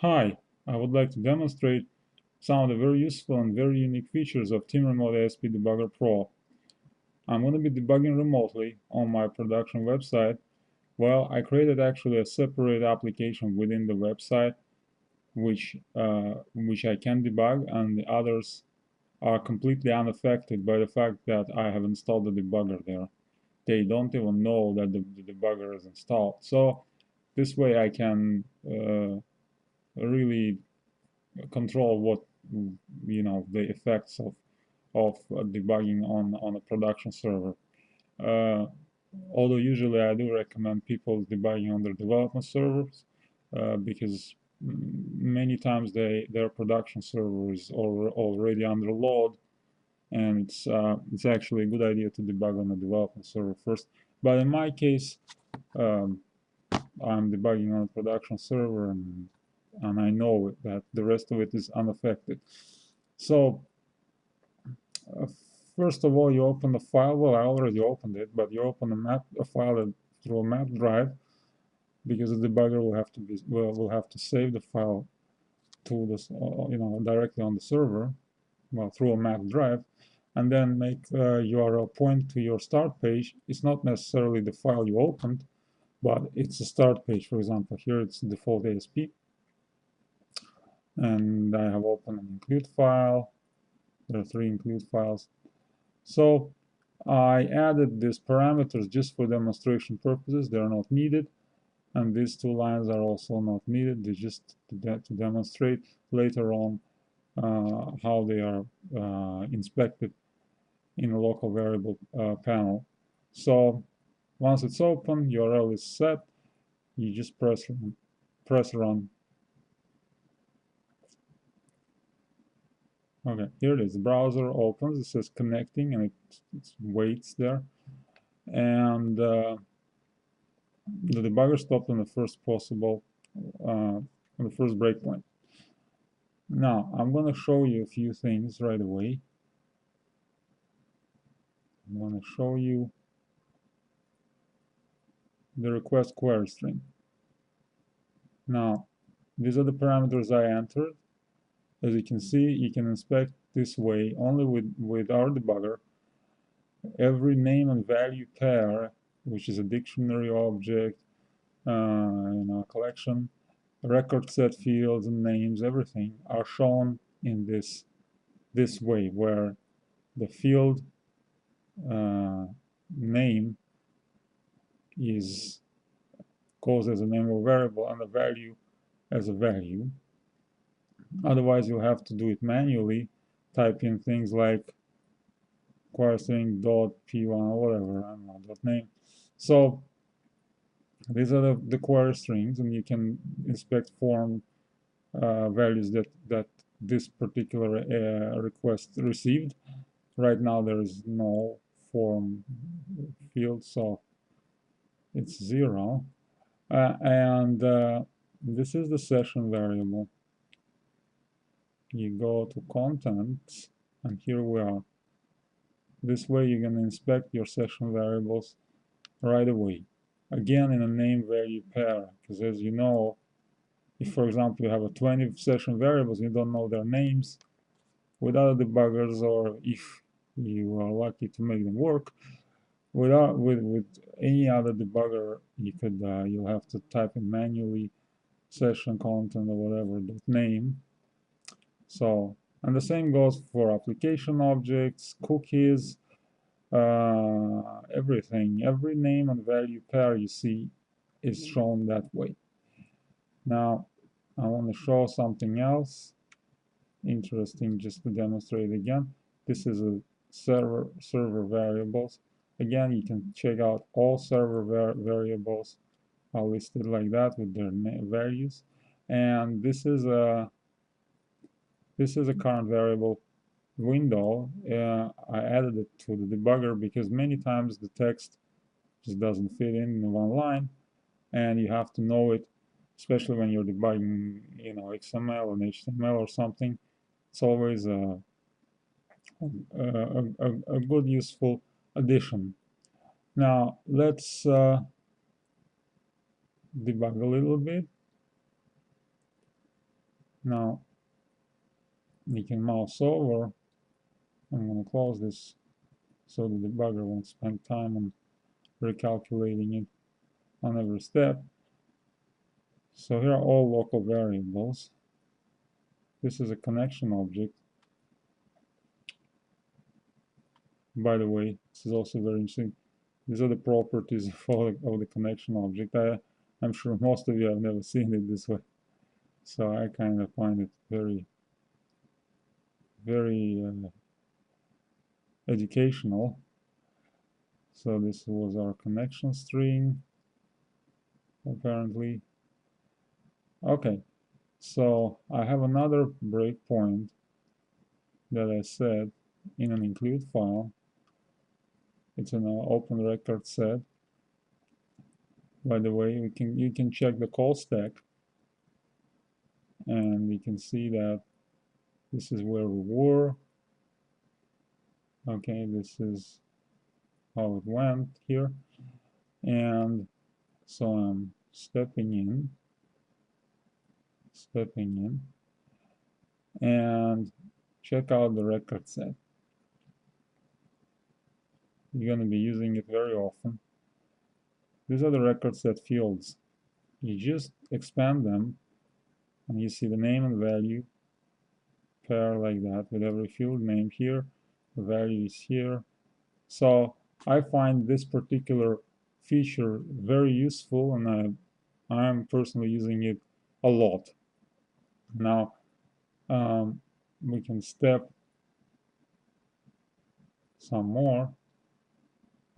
Hi, I would like to demonstrate some of the very useful and very unique features of Team Remote ASP Debugger Pro. I'm going to be debugging remotely on my production website. Well, I created actually a separate application within the website which I can debug, and the others are completely unaffected by the fact that I have installed the debugger there. They don't even know that the debugger is installed. So this way I can really control what the effects of debugging on a production server. Uh, Although usually I do recommend people debugging on their development servers because many times their production server is already under load, and it's actually a good idea to debug on the development server first. But in my case, um, I'm debugging on a production server, and I know that the rest of it is unaffected. So uh, first of all, you open the file. Well, I already opened it, but you open a file through a map drive, because the debugger will have to save the file to this directly on the server, well, through a map drive, and then make a URL point to your start page. It's not necessarily the file you opened, but it's a start page. For example, here it's default ASP, and I have opened an include file. There are 3 include files. So I added these parameters just for demonstration purposes. They are not needed, and these 2 lines are also not needed. They just to demonstrate later on how they are inspected in a local variable panel. So once it's open, URL is set. You just press run. Okay, here it is. The browser opens. It says connecting, and it waits there. And the debugger stopped on the first possible, on the first breakpoint. Now, I'm going to show you a few things right away. I'm going to show you the request query string. Now, these are the parameters I entered. As you can see, you can inspect this way only with our debugger. Every name and value pair, which is a dictionary object, collection, record set fields and names, everything are shown in this way, where the field name goes as a name of a variable and the value as a value. Otherwise, you'll have to do it manually, type in things like query string dot p1 or whatever, I don't know, dot name. So these are the query strings, and you can inspect form values that this particular request received. Right now there is no form field, so it's 0. And this is the session variable. You go to content, and here we are. This way you can inspect your session variables right away. Again, in a name value pair, because as you know, if for example you have a 20 session variables and you don't know their names, with other debuggers, or if you are lucky to make them work, with any other debugger, you'll have to type in manually session content or whatever that name. So, and the same goes for application objects, cookies, everything. Every name and value pair you see is shown that way. Now, I want to show something else interesting just to demonstrate again. This is a server variables. Again, you can check out all server variables are listed like that with their values. And this is a current variable window. I added it to the debugger because many times the text just doesn't fit in one line, and you have to know it, especially when you're debugging, XML and HTML or something. It's always a good, useful addition. Now, let's debug a little bit. Now we can mouse over. I'm going to close this so the debugger won't spend time on recalculating it on every step. So here are all local variables. This is a connection object. By the way, this is also very interesting. These are the properties of the connection object. I'm sure most of you have never seen it this way. So I kind of find it very, very educational. So this was our connection string, apparently. Okay, so I have another breakpoint that I set in an include file. It's an open record set. By the way, you can check the call stack, and we can see that this is where we were. Okay, this is how it went here. And so I'm stepping in, and check out the record set. You're going to be using it very often. These are the record set fields. You just expand them, and you see the name and value pair like that with every field name here. The value is here. So I find this particular feature very useful, and I'm personally using it a lot. Now we can step some more.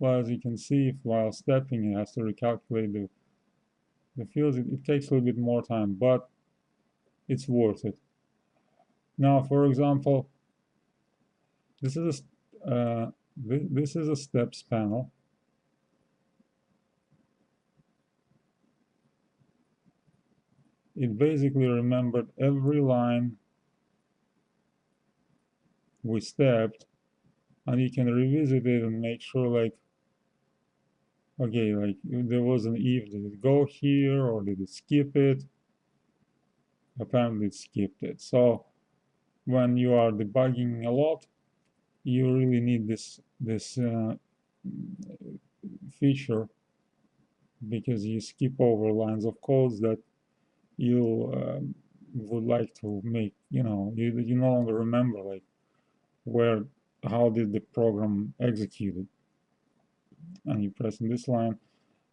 Well, as you can see, while stepping, it has to recalculate the fields. It takes a little bit more time, but it's worth it. Now, for example, this is a steps panel. It basically remembered every line we stepped, and you can revisit it and make sure, like, okay, like there was an if, did it go here or did it skip it? Apparently it skipped it. So when you are debugging a lot, you really need this feature, because you skip over lines of codes that you would like to make. You no longer remember, like, how did the program execute it, and you press in this line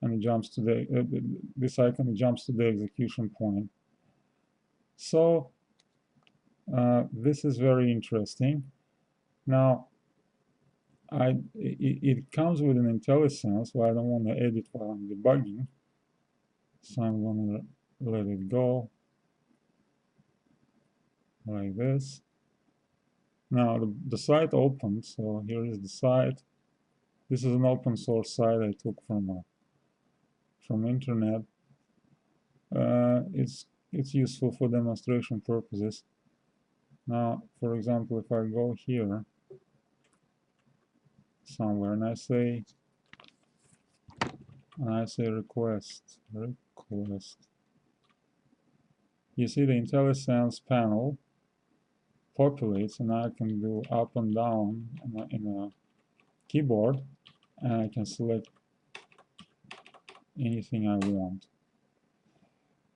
and it jumps to this icon jumps to the execution point. So this is very interesting. Now it comes with an IntelliSense, so I don't want to edit while I'm debugging, so I'm going to let it go like this. Now the site opens, so here is the site. This is an open source site I took from internet. It's useful for demonstration purposes. Now, for example, if I go here somewhere and I say request, you see the IntelliSense panel populates, and I can do up and down in a keyboard, and I can select anything I want.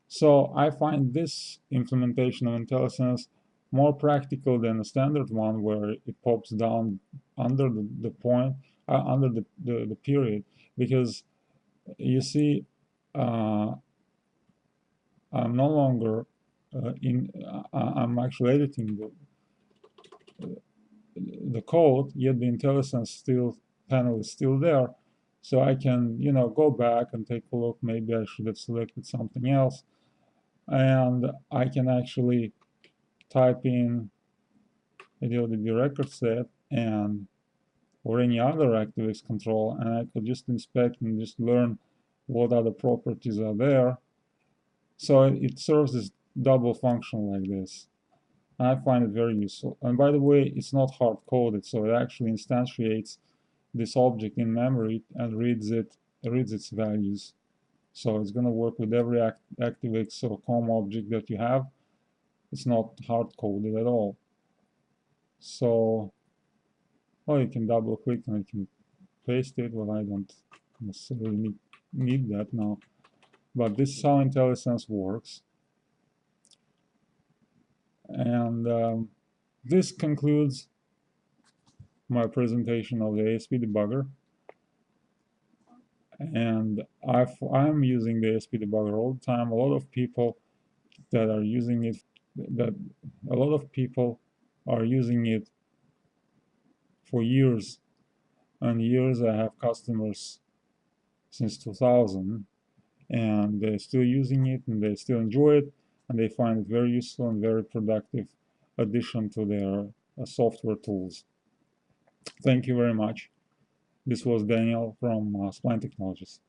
So I find this implementation of IntelliSense more practical than a standard one where it pops down under the point, under the period, because you see I'm no longer I'm actually editing the code, yet the IntelliSense panel is still there. So I can, go back and take a look. Maybe I should have selected something else. And I can actually type in the DLDB record set or any other ActiveX control, and I could just inspect and just learn what other properties are there. So it serves this double function like this. I find it very useful. And by the way, it's not hard-coded, so it actually instantiates this object in memory and reads its values. So it's going to work with every ActiveX or COM object that you have. it's not hard-coded at all. So, well, you can double click and you can paste it. Well, I don't necessarily need that now. But this is how IntelliSense works. And this concludes my presentation of the ASP debugger. And I'm using the ASP debugger all the time. A lot of people that are using it, a lot of people are using it for years and years. I have customers since 2000, and they're still using it, and they still enjoy it, and they find it very useful and very productive addition to their software tools. Thank you very much. This was Daniel from Spline Technologies.